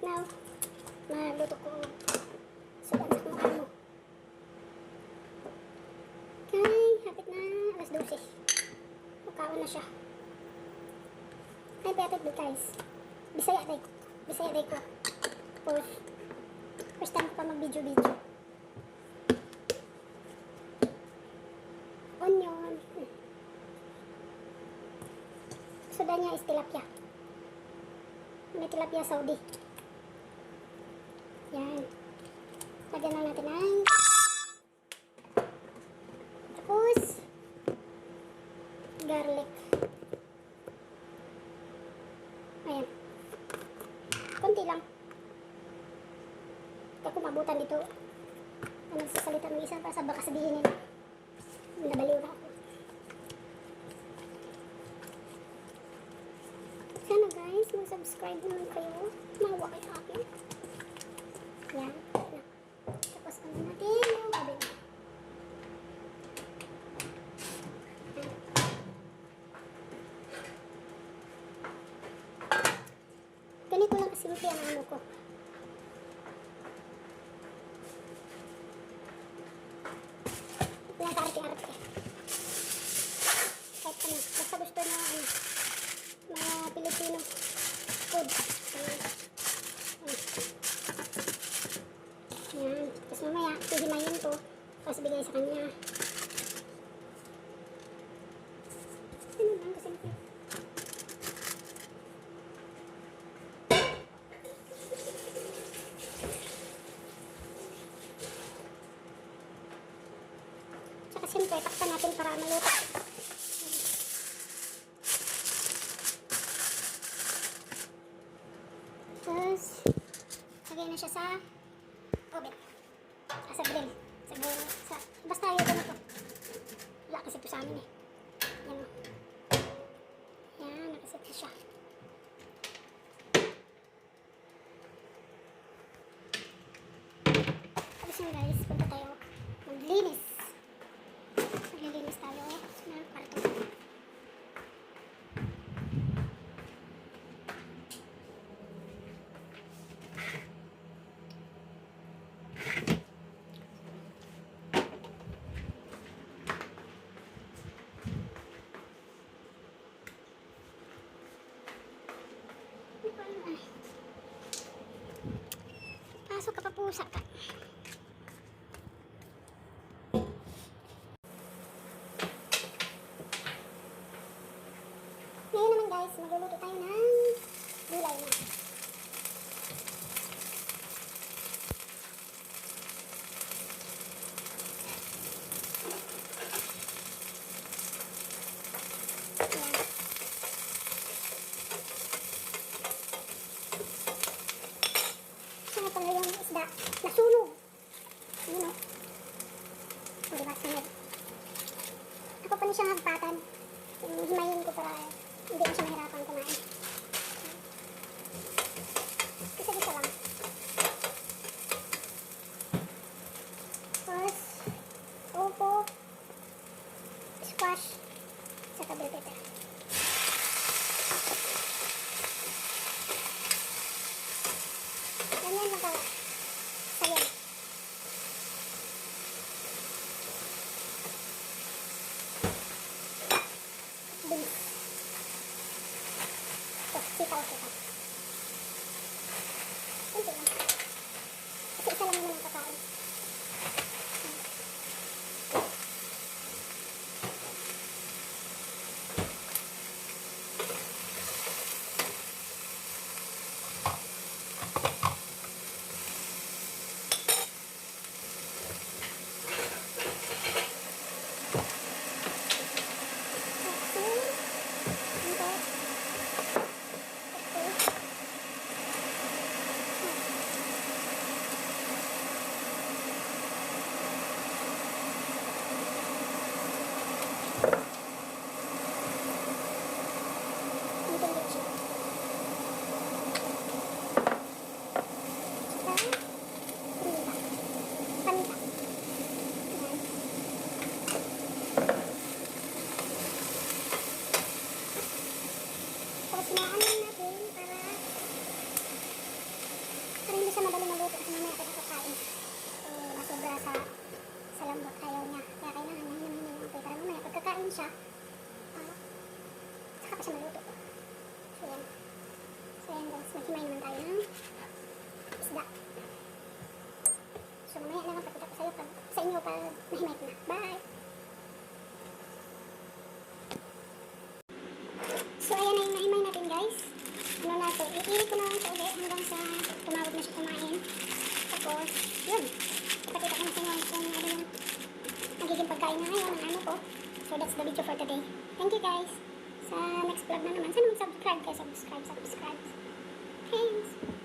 Now, naluto ko. Sudan sa kumakain mo. Okay, hapit na alas 12. Makawan na siya. Ay, petot do guys. Bisaya day. Bisaya day ko. First time ko pa mag-video. Onion. Sudan niya is tilapia. May tilapia Saudi. Yan. Lagyan lang natin ng tapos garlic. Ayan. Konti lang. Kaya kung mabutan dito, ano sa salita ng isa, sa baka sabihin nila. Nabaliw na ako. Sana guys, mag-subscribe naman kayo. Mawa kayo akin. Yan. Tapos ano natin yung oven. Ganito lang kasimple ang ano ko. Yan kaarte-arte. Kahit ano, basta gusto nyo ano, mga Pilipino food. Yan. Tapos mamaya, hihimayin ko. Tapos bigay sa kanya. Ano lang kasimple. Siyempre, takpan natin para maluto. Tapos, lagay na siya sa oven. Sa grill. Basta yun ito. Wala kasi ito sa amin eh. Yan o. Yan, nakasit na siya. Tapos yun guys, punta tayo maglinis. Maglilinis tayo ng kwarto. Pasok ka pa pusa ka. Ngayon naman guys, magluluto tayo ng gulay na. Sana pala yung isda, nasunog. Yun o. Diba, sunog. Ako pa niya siyang hagpatan. Himayin ko para hindi na siya mahirapan kumain. Isa-isa lang. Tapos, upo, squash, saka bell pepper. Ganyan lang pala. Sayan. Bilis. Sitaw. Kunti lang. Kasi isa lang naman ang kakain. rin doon siya madali maluto kasi mamaya ako kakain. Eh, masobra sa lambot. Ayaw niya. Kaya kailangan na hinahin ng para mamaya pagkakain siya, saka pa siya maluto. So, yan. So, yan guys. Maghimay naman tayo ng isda. So, mamaya na lang pakita ko sa'yo pag sa inyo pag nahimay ko na. Bye! So, ayan na yung nahimay natin guys. Ano na ito? Iilit ko na lang ito ulit hanggang sa tumawag na siya kumain. Tapos, yun. Ipakita ko na sa inyo kung ano yung magiging pagkain na ngayon ng ano ko. So, that's the video for today. Thank you guys. Sa next vlog na naman, sana mag-subscribe kayo. Subscribe. Thanks!